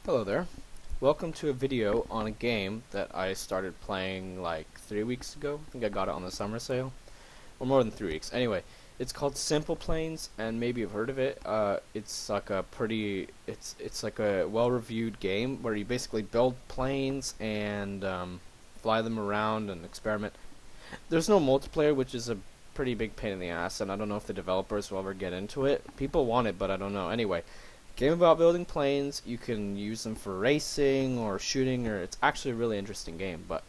Hello there. Welcome to a video on a game that I started playing like 3 weeks ago. I think I got it on the summer sale. Or more than 3 weeks. Anyway, it's called SimplePlanes, and maybe you've heard of it. It's like a well-reviewed game where you basically build planes and fly them around and experiment. There's no multiplayer, which is a pretty big pain in the ass, and I don't know if the developers will ever get into it. People want it, but I don't know. Anyway, game about building planes. You can use them for racing or shooting, or it's actually a really interesting game. But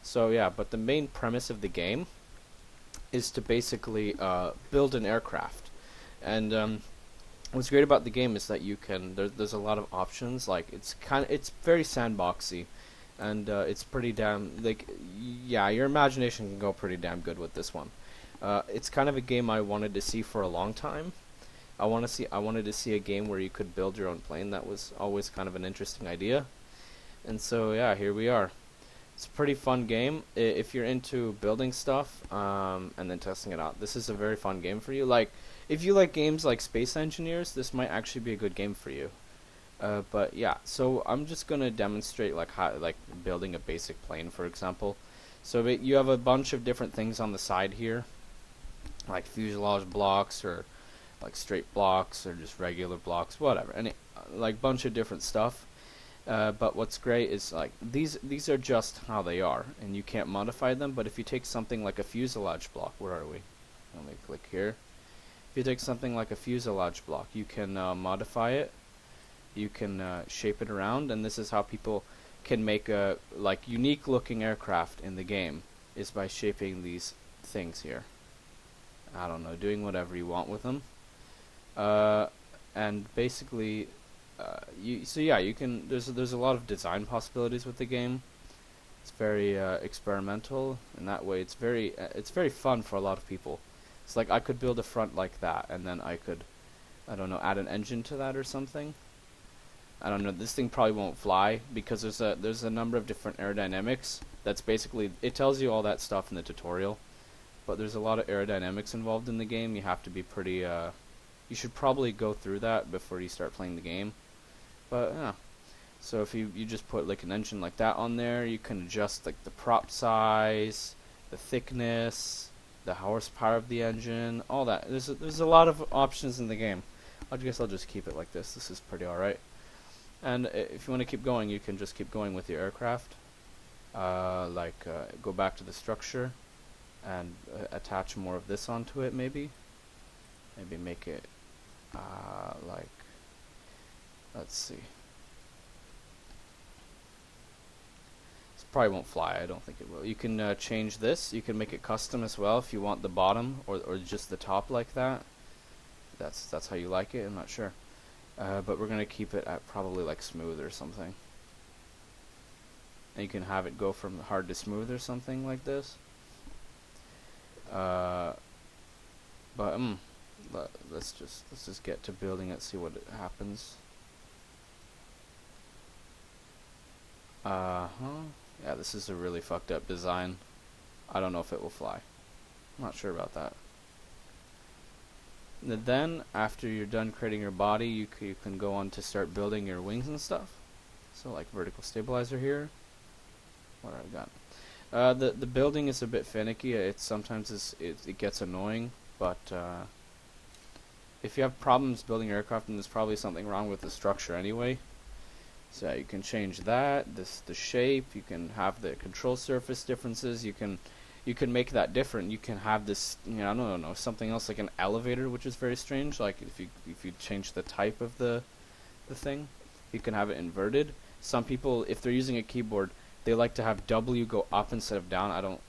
the main premise of the game is to basically build an aircraft. And what's great about the game is that you can there's a lot of options. Like it's very sandboxy, and it's pretty damn your imagination can go pretty damn good with this one. It's kind of a game I wanted to see for a long time. I wanted to see a game where you could build your own plane. That was always kind of an interesting idea. And so yeah, here we are. It's a pretty fun game if you're into building stuff and then testing it out. This is a very fun game for you. Like if you like games like Space Engineers, this might actually be a good game for you. But yeah, so I'm just gonna demonstrate like building a basic plane, for example. So you have a bunch of different things on the side here, like fuselage blocks or like straight blocks or just regular blocks, whatever. Any like bunch of different stuff. But what's great is like these are just how they are, and you can't modify them. But if you take something like a fuselage block, where are we? Let me click here. If you take something like a fuselage block, you can modify it. You can shape it around, and this is how people can make a like unique looking aircraft in the game, is by shaping these things here. I don't know, doing whatever you want with them. And basically you can there's a lot of design possibilities with the game. It's very experimental in that way. It's very fun for a lot of people. It's like I could build a front like that, and then I could, I don't know, add an engine to that or something. I don't know, this thing probably won't fly because there's a number of different aerodynamics. That's basically, it tells you all that stuff in the tutorial, but there's a lot of aerodynamics involved in the game. You have to be pretty you should probably go through that before you start playing the game. But yeah, so if you just put like an engine like that on there, you can adjust like the prop size, the thickness, the horsepower of the engine, all that. There's a lot of options in the game. I guess I'll just keep it like this. This is pretty alright. And if you want to keep going, you can just keep going with your aircraft. Go back to the structure and attach more of this onto it, maybe make it let's see. This probably won't fly. I don't think it will. You can change this. You can make it custom as well if you want the bottom or just the top like that. That's how you like it. I'm not sure. But we're gonna keep it at probably like smooth or something. And you can have it go from hard to smooth or something like this. Let's just get to building it, see what happens. Yeah, this is a really fucked up design. I don't know if it will fly. I'm not sure about that. And then after you're done creating your body, you can go on to start building your wings and stuff. So like vertical stabilizer here. What do I got? The building is a bit finicky. It gets annoying, but if you have problems building your aircraft, then there's probably something wrong with the structure anyway. So yeah, you can change that, the shape. You can have the control surface differences. You can make that different. You can have this, I don't know, something else like an elevator, which is very strange. Like if you change the type of the thing, you can have it inverted. Some people, if they're using a keyboard, they like to have W go up instead of down. I don't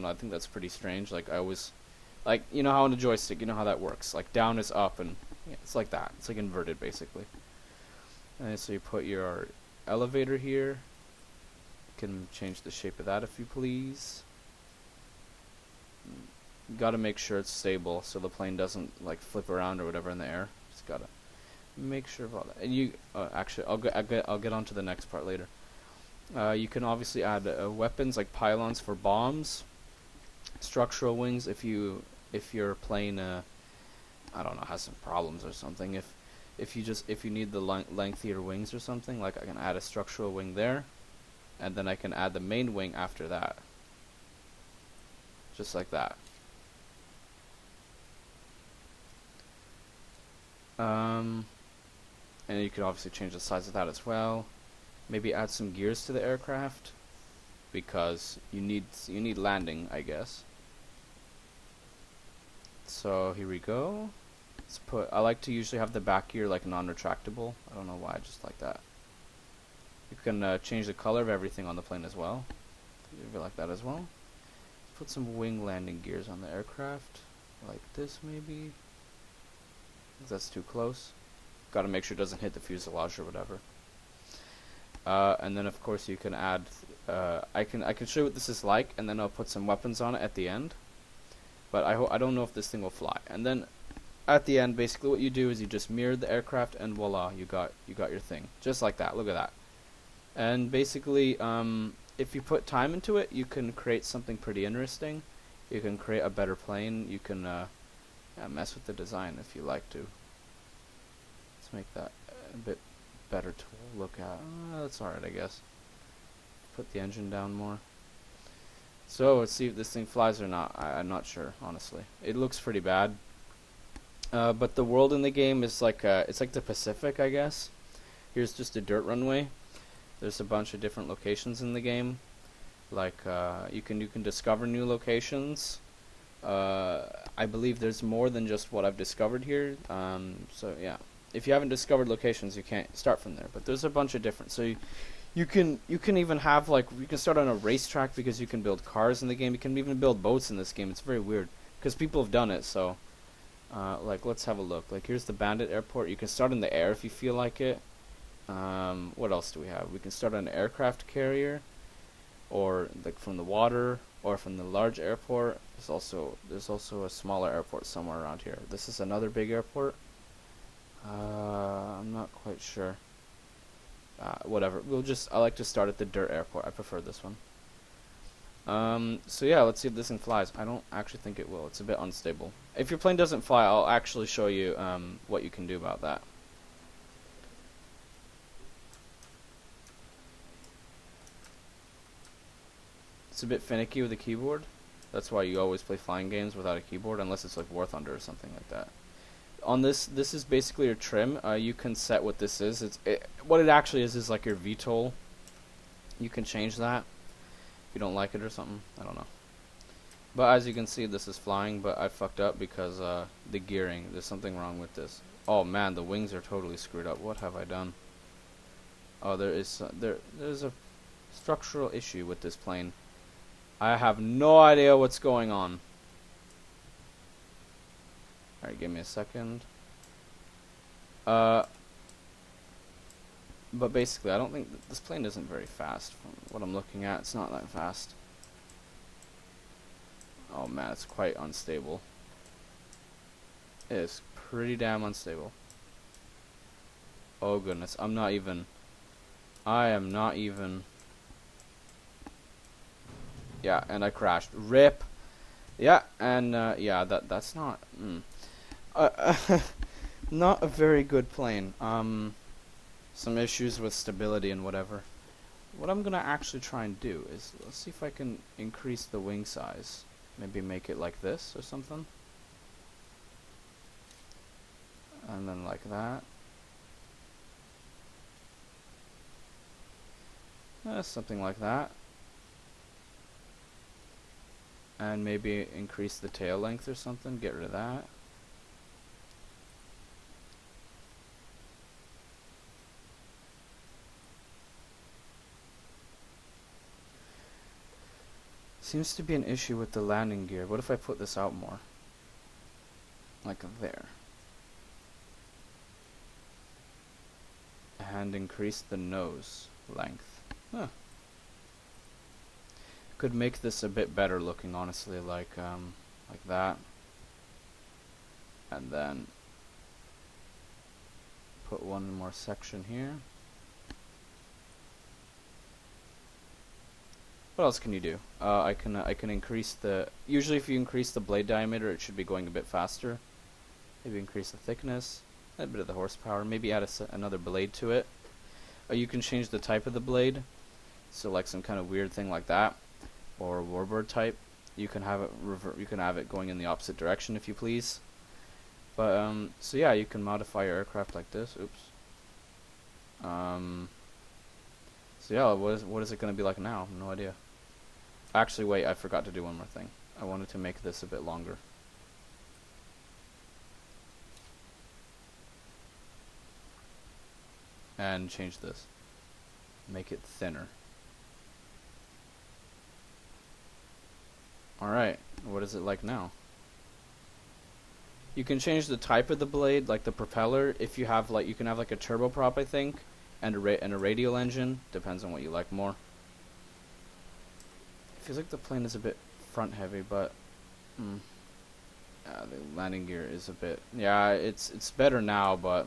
know. I think that's pretty strange. Like I always, like how on a joystick, how that works. Like down is up, and yeah, it's like that. It's like inverted basically. And so you put your elevator here. You can change the shape of that if you please. You gotta make sure it's stable so the plane doesn't like flip around or whatever in the air. Just gotta make sure of all that. And actually, I'll get on to the next part later. You can obviously add weapons like pylons for bombs, structural wings if your plane I don't know, has some problems or something. if you need the lengthier wings or something, like I can add a structural wing there, and then I can add the main wing after that, just like that. And you could obviously change the size of that as well. Maybe add some gears to the aircraft, because you need landing, I guess. So here we go. Let's put. I like to usually have the back gear like non-retractable. I don't know why, I just like that. You can change the color of everything on the plane as well. Leave it like that as well. Put some wing landing gears on the aircraft, like this maybe. That's too close. Got to make sure it doesn't hit the fuselage or whatever. And then of course you can add. I can show you what this is like, and then I'll put some weapons on it at the end. But I don't know if this thing will fly. And then at the end, basically what you do is you just mirror the aircraft, and voila, you got your thing, just like that. Look at that. And basically, if you put time into it, you can create something pretty interesting. You can create a better plane. You can mess with the design if you like to. Let's make that a bit better to look at. That's alright, I guess. Put the engine down more. So let's see if this thing flies or not. I'm not sure, honestly. It looks pretty bad. But the world in the game is like it's like the Pacific, I guess. Here's just a dirt runway. There's a bunch of different locations in the game. Like you can discover new locations. I believe there's more than just what I've discovered here. So yeah, if you haven't discovered locations, you can't start from there. But there's a bunch of different. So you can even have like you can start on a racetrack because you can build cars in the game. You can even build boats in this game. It's very weird because people have done it. So like let's have a look. Like here's the Bandit Airport. You can start in the air if you feel like it. What else do we have? We can start on an aircraft carrier, or like from the water, or from the large airport. There's also a smaller airport somewhere around here. This is another big airport. I'm not quite sure. Whatever. I like to start at the dirt airport. I prefer this one. So yeah, let's see if this thing flies. I don't actually think it will. It's a bit unstable. If your plane doesn't fly, I'll actually show you what you can do about that. It's a bit finicky with the keyboard. That's why you always play flying games without a keyboard, unless it's like War Thunder or something like that. On this is basically your trim. You can set what this is. What it actually is like your VTOL. You can change that if you don't like it or something. I don't know. But as you can see, this is flying, but I fucked up because the gearing. There's something wrong with this. Oh man, the wings are totally screwed up. What have I done? Oh, there's a structural issue with this plane. I have no idea what's going on. Alright, give me a second. But basically, I don't think this plane isn't very fast. From what I'm looking at, it's not that fast. Oh man, it's quite unstable. It is pretty damn unstable. Oh goodness, I am not even. Yeah, and I crashed. RIP. Yeah, and yeah, that's not not a very good plane. Some issues with stability and whatever. What I'm gonna actually try and do is let's see if I can increase the wing size. Maybe make it like this or something. And then like that. Something like that. And maybe increase the tail length or something, get rid of that. Seems to be an issue with the landing gear. What if I put this out more? Like there. And increase the nose length. Huh. Could make this a bit better looking, honestly, like that, and then put one more section here. What else can you do? I can increase the. Usually, if you increase the blade diameter, it should be going a bit faster. Maybe increase the thickness. a bit of the horsepower. Maybe add another blade to it. You can change the type of the blade, so like some kind of weird thing like that, or warbird type. You can have it you can have it going in the opposite direction if you please. But so yeah, you can modify your aircraft like this. Oops. So yeah, what is it going to be like now? No idea. Actually, wait, I forgot to do one more thing. I wanted to make this a bit longer. And change this. Make it thinner. Alright, what is it like now? You can change the type of the blade, like the propeller. If you have like, you can have like a turboprop, I think, and a radial engine. Depends on what you like more. It feels like the plane is a bit front heavy, but the landing gear is a bit. Yeah, it's better now, but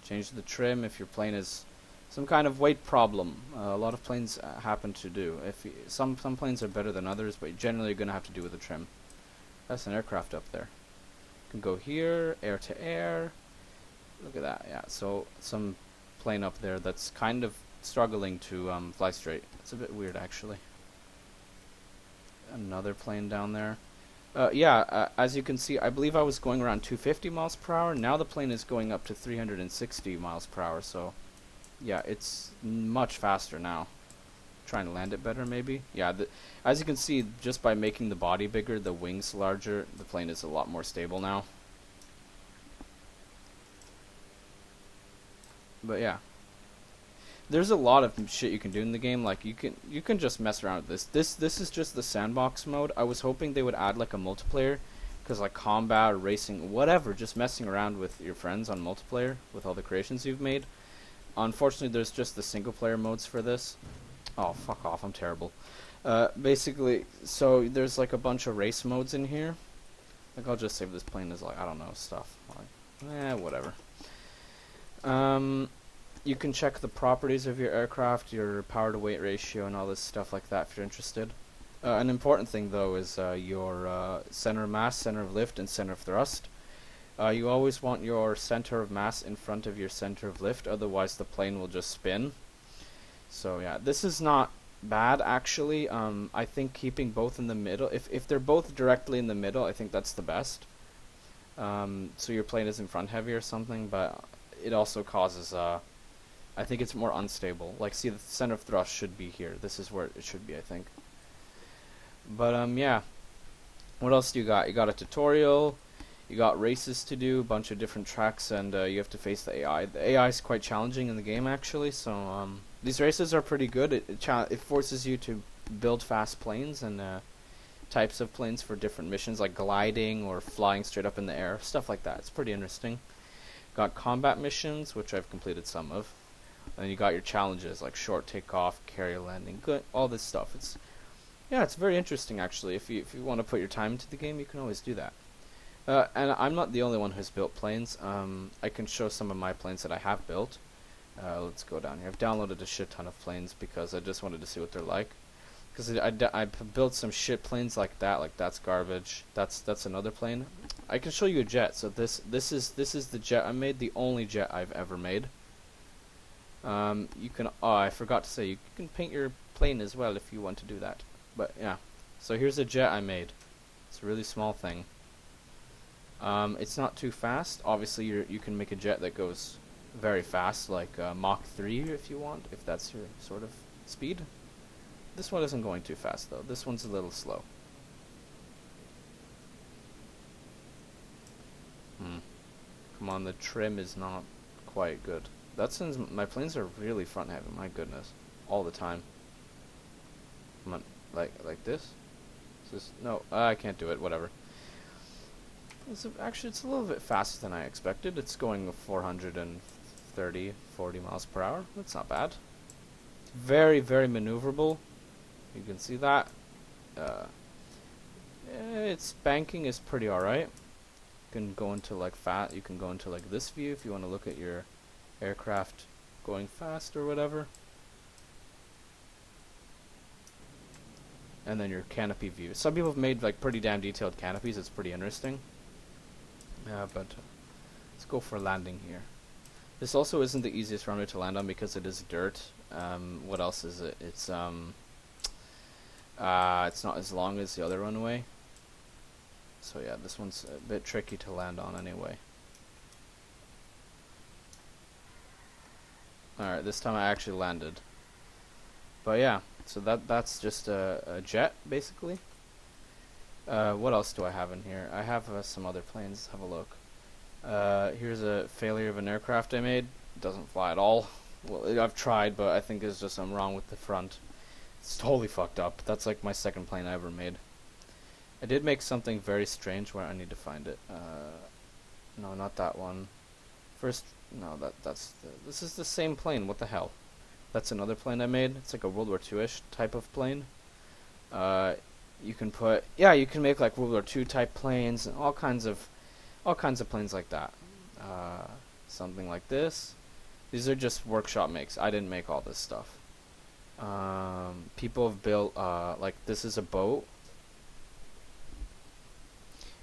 change the trim if your plane is some kind of weight problem. A lot of planes happen to do. Some planes are better than others, but generally you're gonna have to do with the trim. That's an aircraft up there. You can go here, air to air. Look at that. Yeah, so some plane up there that's kind of struggling to fly straight. It's a bit weird, actually. Another plane down there. As you can see, I believe I was going around 250 miles per hour. Now the plane is going up to 360 miles per hour. So, yeah, it's much faster now. Trying to land it better, maybe. Yeah, as you can see, just by making the body bigger, the wings larger, the plane is a lot more stable now. But yeah, there's a lot of shit you can do in the game. Like you can just mess around with this. This is just the sandbox mode. I was hoping they would add like a multiplayer, because like combat, racing, whatever, just messing around with your friends on multiplayer with all the creations you've made. Unfortunately, there's just the single player modes for this. Oh, fuck off, I'm terrible. Basically, so there's like a bunch of race modes in here. Like, I'll just save this plane as like, I don't know, stuff. Like, whatever. You can check the properties of your aircraft, your power to weight ratio, and all this stuff like that if you're interested. An important thing though is your center of mass, center of lift, and center of thrust. You always want your center of mass in front of your center of lift, otherwise the plane will just spin. So yeah, this is not bad actually. I think keeping both in the middle, if they're both directly in the middle, I think that's the best. So your plane isn't front heavy or something, but it also causes I think it's more unstable. Like, see, the center of thrust should be here. This is where it should be, I think. But yeah, what else do you got? You got a tutorial. You got races to do, a bunch of different tracks, and you have to face the AI. The AI is quite challenging in the game, actually. So these races are pretty good. It forces you to build fast planes and types of planes for different missions, like gliding or flying straight up in the air, stuff like that. It's pretty interesting. Got combat missions, which I've completed some of. And you got your challenges, like short takeoff, carrier landing, good, all this stuff. It's very interesting, actually. If you want to put your time into the game, you can always do that. And I'm not the only one who's built planes. I can show some of my planes that I have built. Let's go down here. I've downloaded a shit ton of planes because I just wanted to see what they're like. Because I built some shit planes like that. Like, that's garbage. That's another plane. I can show you a jet. So this is the jet I made. The only jet I've ever made. You can. Oh, I forgot to say, you can paint your plane as well if you want to do that. But yeah. So here's a jet I made. It's a really small thing. It's not too fast. Obviously, you can make a jet that goes very fast, like Mach 3 if you want, if that's your sort of speed. This one isn't going too fast, though. This one's a little slow. Come on, the trim is not quite good. That's since my planes are really front heavy, my goodness. All the time. Come on, like this? No, I can't do it, whatever. Actually, it's a little bit faster than I expected. It's going 430, 40 miles per hour. That's not bad. It's very, very maneuverable. You can see that. Its banking is pretty alright. You can go into like you can go into like this view if you want to look at your aircraft going fast or whatever. And then your canopy view. Some people have made like pretty damn detailed canopies. It's pretty interesting. Yeah, but let's Let's go for landing here. This also isn't the easiest runway to land on because it is dirt. What else is it? It's not as long as the other runway. So yeah, this one's a bit tricky to land on anyway. Alright, this time I actually landed. But yeah, so that's just a jet, basically. What else do I have in here? I have some other planes. Have a look. Here's a failure of an aircraft I made. It doesn't fly at all. Well, I've tried, but I think it's just something wrong with the front. It's totally fucked up. That's like my second plane I ever made. I did make something very strange where I need to find it. No, not that one. First, no, this is the same plane. What the hell? That's another plane I made. It's like a World War II-ish type of plane. You can make like World War II type planes and all kinds of planes like that. Something like this. These are just workshop makes. I didn't make all this stuff. People have built like this is a boat.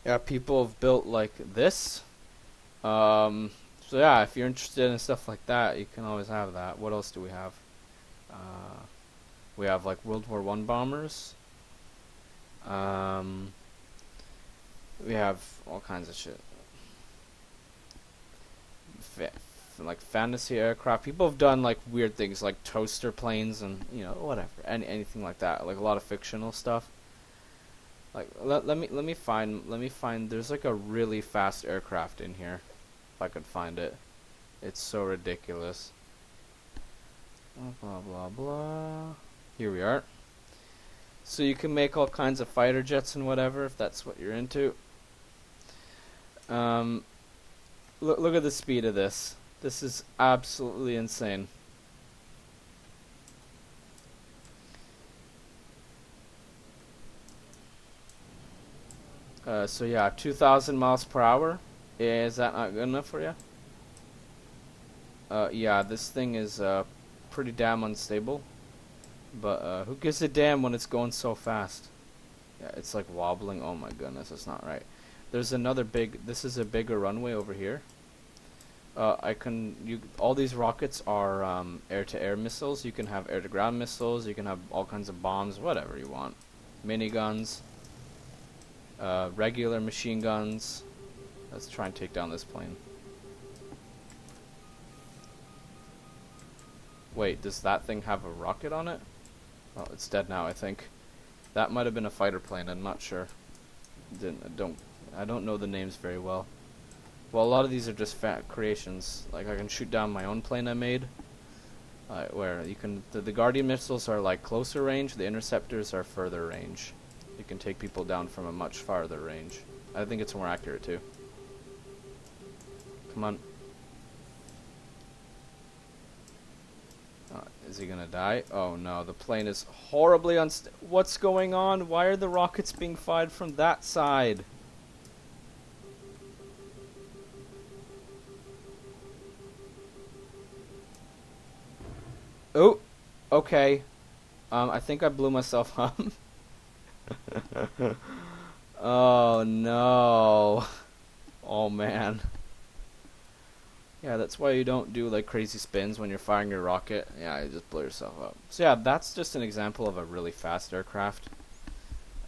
Yeah, people have built like this. So yeah, if you're interested in stuff like that, you can always have that. What else do we have? We have like World War I bombers. We have all kinds of shit. Like fantasy aircraft. People have done like weird things like toaster planes and whatever, anything like that. Like a lot of fictional stuff. Like let me find. There's like a really fast aircraft in here, if I could find it. It's so ridiculous. Blah blah blah. Here we are. So you can make all kinds of fighter jets and whatever if that's what you're into. Look at the speed of this. This is absolutely insane. So yeah, 2,000 miles per hour. Is that not good enough for you? Yeah, this thing is pretty damn unstable. But who gives a damn when it's going so fast? Yeah, it's like wobbling. Oh my goodness, that's not right. There's another this is a bigger runway over here. All these rockets are air-to-air missiles. You can have air-to-ground missiles. You can have all kinds of bombs, whatever you want. Miniguns, regular machine guns. Let's try and take down this plane. Wait, does that thing have a rocket on it? Oh, it's dead now, I think. That might have been a fighter plane. I'm not sure. I don't know the names very well. Well, a lot of these are just creations. Like I can shoot down my own plane I made. Where you can, the Guardian missiles are like closer range. The interceptors are further range. You can take people down from a much farther range. I think it's more accurate too. Come on. Is he gonna die? Oh no, the plane is horribly What's going on? Why are the rockets being fired from that side? Oh, okay. I think I blew myself up. Oh no. Oh man. Yeah, that's why you don't do like crazy spins when you're firing your rocket. Yeah, you just blow yourself up. So yeah, that's just an example of a really fast aircraft.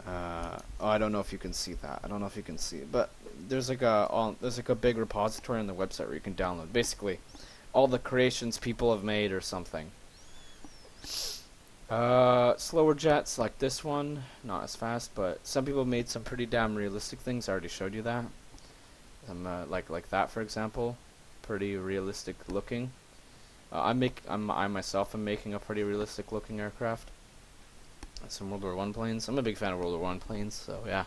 Oh, I don't know if you can see that. I don't know if you can see it, but there's like a big repository on the website where you can download basically all the creations people have made or something. Slower jets like this one, not as fast, but some people made some pretty damn realistic things. I already showed you that. Like that for example. Pretty realistic looking. I myself am making a pretty realistic looking aircraft. Some World War I planes. I'm a big fan of World War I planes, so yeah.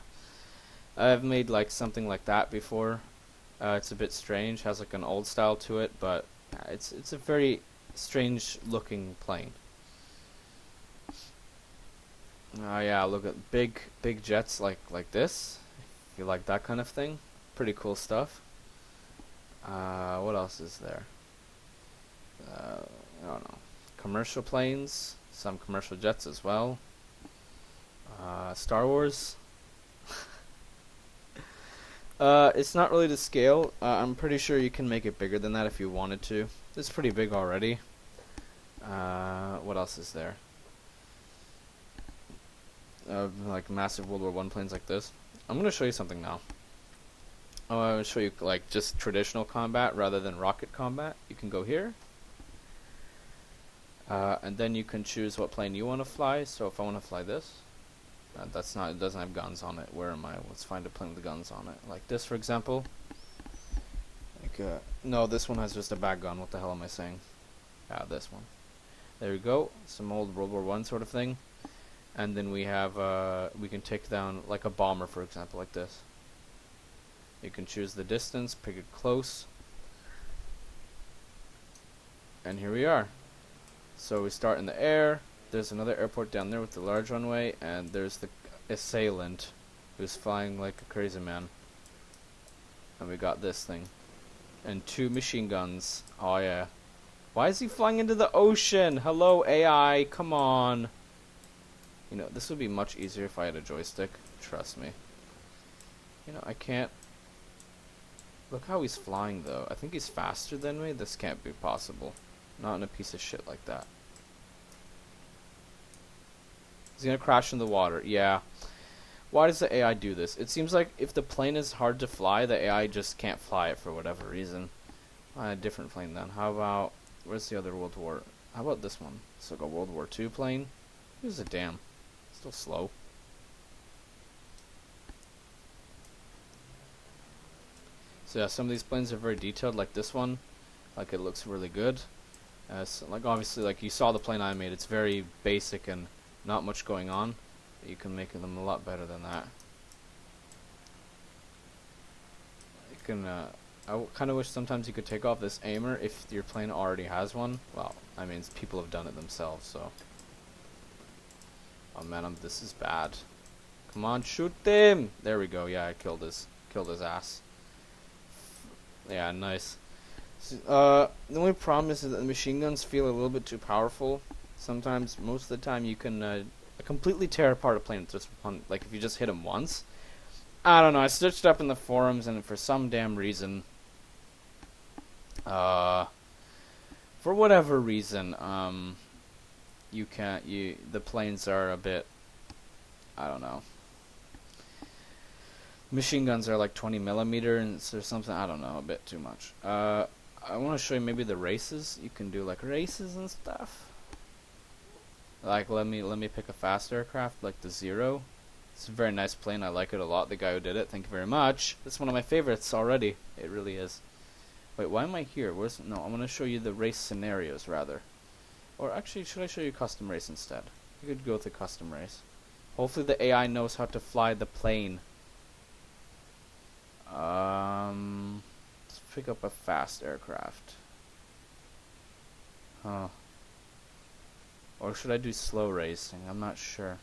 I've made like something like that before. It's a bit strange, has like an old style to it, but it's a very strange looking plane. Yeah, look at big jets like this. If you like that kind of thing, pretty cool stuff. What else is there? I don't know. Commercial planes, some commercial jets as well. Star Wars. It's not really to scale. I'm pretty sure you can make it bigger than that if you wanted to. It's pretty big already. What else is there? Like massive World War One planes like this. I'm gonna show you something now. I'm gonna show you like just traditional combat rather than rocket combat. You can go here, and then you can choose what plane you want to fly. So if I want to fly this, that's not. It doesn't have guns on it. Where am I? Let's find a plane with guns on it. Like this, for example. Like no, this one has just a back gun. What the hell am I saying? This one. There we go. Some old World War One sort of thing. And then we have, we can take down like a bomber, for example, like this. You can choose the distance, pick it close. And here we are. So we start in the air. There's another airport down there with the large runway. And there's the assailant who's flying like a crazy man. And we got this thing. And 2 machine guns. Oh yeah. Why is he flying into the ocean? Hello, AI. Come on. You know, this would be much easier if I had a joystick. Trust me. You know, I can't... Look how he's flying, though. I think he's faster than me. This can't be possible. Not in a piece of shit like that. He's gonna crash in the water. Yeah. Why does the AI do this? It seems like if the plane is hard to fly, the AI just can't fly it for whatever reason. A different plane, then. How about... Where's the other World War... How about this one? It's like a World War II plane. Who's a damn... Still slow. So yeah, some of these planes are very detailed, like this one. Like it looks really good. So like obviously, like you saw the plane I made, it's very basic and not much going on. You can make them a lot better than that. You can. I kind of wish sometimes you could take off this aimer if your plane already has one. Well, I mean, people have done it themselves, so. Oh man, this is bad. Come on, shoot them! There we go. Yeah, I killed his ass. Yeah, nice. So, the only problem is that the machine guns feel a little bit too powerful. Sometimes, most of the time, you can completely tear apart a plane with just one. Like if you just hit them once. I don't know. I searched up in the forums, and for some damn reason, for whatever reason, you can't, the planes are a bit, I don't know. Machine guns are like 20 millimeter and or something, I don't know, a bit too much. I want to show you maybe the races. You can do like races and stuff. Like let me pick a fast aircraft like the Zero. It's a very nice plane. I like it a lot. The guy who did it, thank you very much. It's one of my favorites already. It really is. Wait, why am I here? No, I'm going to show you the race scenarios rather. Or actually, should I show you custom race instead? You could go with the custom race. Hopefully the AI knows how to fly the plane. Let's pick up a fast aircraft. Huh. Or should I do slow racing? I'm not sure.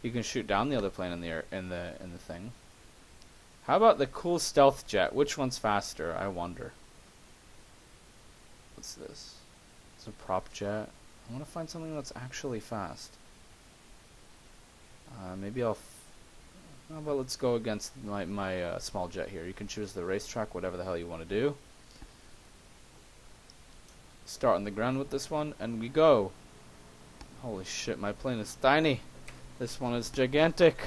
You can shoot down the other plane in the air, in the thing. How about the cool stealth jet? Which one's faster? I wonder. What's this? It's a prop jet. I want to find something that's actually fast. Maybe I'll... How about let's go against my small jet here. You can choose the racetrack, whatever the hell you want to do. Start on the ground with this one, and we go. Holy shit, my plane is tiny. This one is gigantic.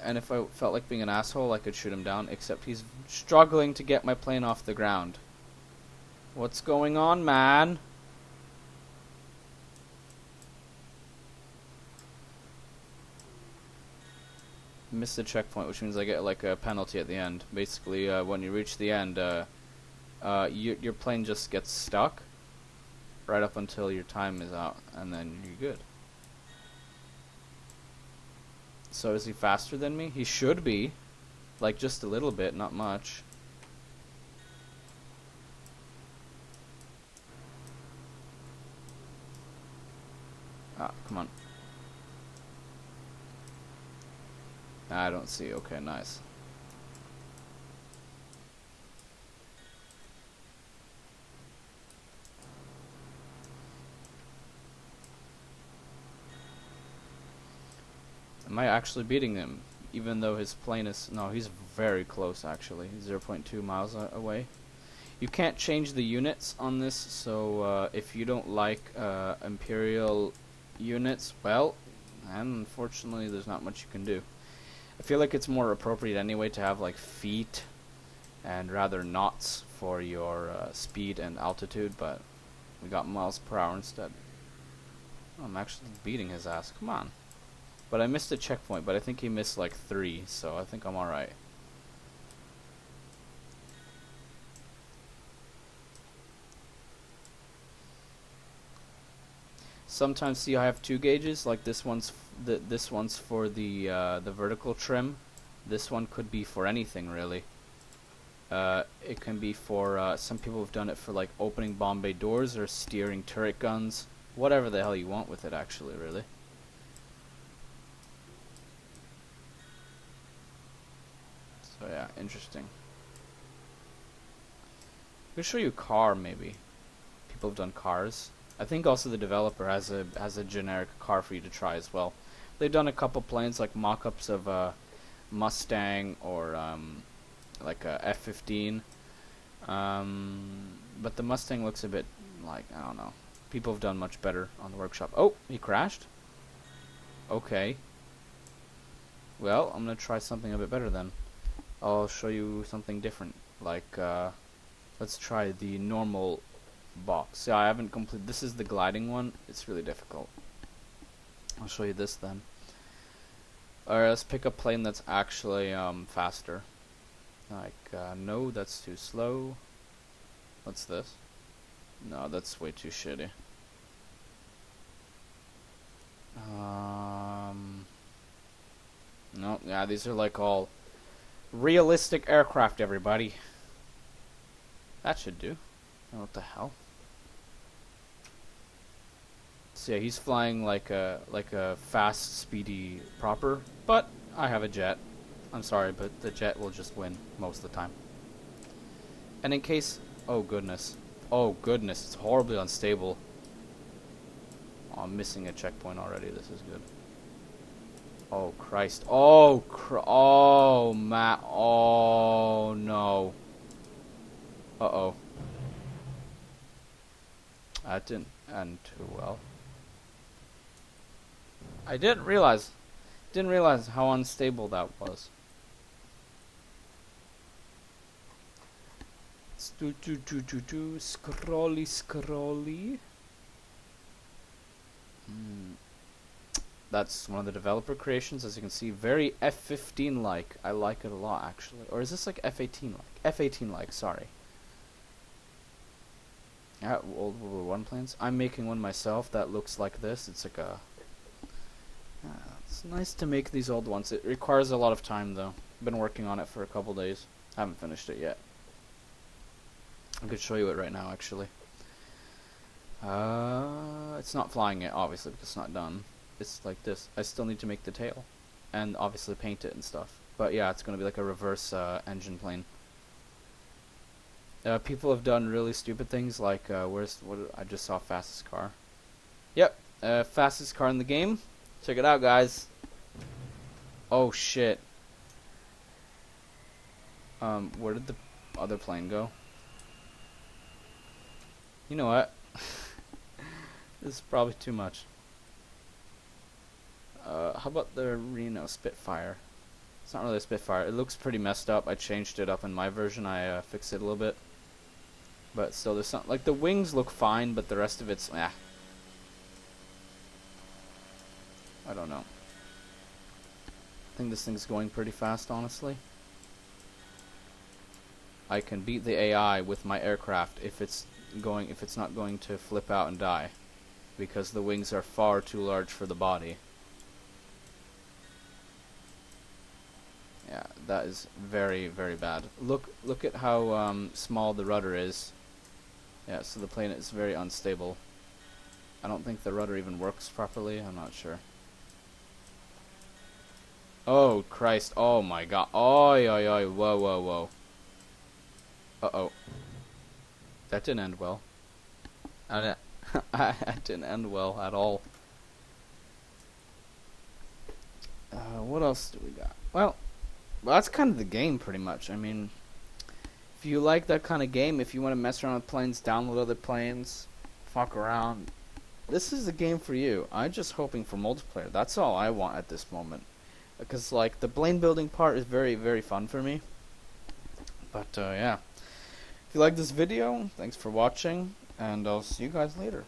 And if I felt like being an asshole, I could shoot him down, except he's struggling to get my plane off the ground. What's going on, man? Missed the checkpoint, which means I get like a penalty at the end. Basically, when you reach the end, your plane just gets stuck right up until your time is out, and then you're good. So is he faster than me? He should be. Like just a little bit, not much. Ah, come on. I don't see. Okay, nice. I actually beating him? Even though his plane is... No, he's very close, actually. 0.2 miles away. You can't change the units on this, so if you don't like Imperial units, well, unfortunately there's not much you can do. I feel like it's more appropriate anyway to have like feet and rather knots for your speed and altitude, but we got miles per hour instead. Oh, I'm actually beating his ass, come on. But I missed a checkpoint, but I think he missed like 3, so I think I'm alright. Sometimes, see, I have 2 gauges. Like this one's this one's for the vertical trim. This one could be for anything really. It can be for some people have done it for like opening bomb bay doors or steering turret guns. Whatever the hell you want with it, actually, really. So yeah, interesting. I'll show you a car, maybe. People have done cars. I think also the developer has a generic car for you to try as well. They've done a couple planes like mock-ups of a Mustang or like a F-15. But the Mustang looks a bit like, I don't know. People have done much better on the workshop. Oh, he crashed? Okay. Well, I'm gonna try something a bit better then. I'll show you something different. Like, let's try the normal box. Yeah, I haven't completed. This is the gliding one. It's really difficult. I'll show you this then. Alright, let's pick a plane that's actually faster. Like, no, that's too slow. What's this? No, that's way too shitty. No, yeah, these are like all realistic aircraft, everybody. That should do. Oh, what the hell? So yeah, he's flying like a fast, speedy propper, but I have a jet. I'm sorry, but the jet will just win most of the time. And in case, oh goodness, it's horribly unstable. Oh, I'm missing a checkpoint already. This is good. Oh Christ! Oh oh Matt! Oh no! Uh-oh. That didn't end too well. I didn't realize how unstable that was. Scrolly. That's one of the developer creations, as you can see. Very F-15 like. I like it a lot, actually. Or is this like F-18 like? F-18 like. Sorry. Yeah, World War I planes. I'm making one myself that looks like this. It's like a... it's nice to make these old ones. It requires a lot of time, though. Been working on it for a couple days. Haven't finished it yet. I could show you it right now, actually. It's not flying yet, obviously, because it's not done. It's like this. I still need to make the tail. And obviously paint it and stuff. But yeah, it's going to be like a reverse engine plane. People have done really stupid things like, I just saw fastest car. Yep, fastest car in the game. Check it out, guys. Oh shit. Where did the other plane go? You know what? This is probably too much. How about the Reno Spitfire? It's not really a Spitfire. It looks pretty messed up. I changed it up in my version. I fixed it a little bit. But still, there's something like the wings look fine, but the rest of it's I don't know. I think this thing's going pretty fast, honestly. I can beat the AI with my aircraft if it's not going to flip out and die, because the wings are far too large for the body. Yeah, that is very, very bad. Look at how small the rudder is. Yeah, so the plane is very unstable. I don't think the rudder even works properly. I'm not sure. Oh Christ! Oh my God! Oi oi oi! Whoa whoa whoa! Uh-oh. That didn't end well. That didn't end well at all. What else do we got? Well, that's kind of the game, pretty much. I mean, if you like that kind of game, if you want to mess around with planes, download other planes, fuck around, this is the game for you. I'm just hoping for multiplayer. That's all I want at this moment. Because, like, the plane building part is very, very fun for me. But, yeah. If you like this video, thanks for watching, and I'll see you guys later.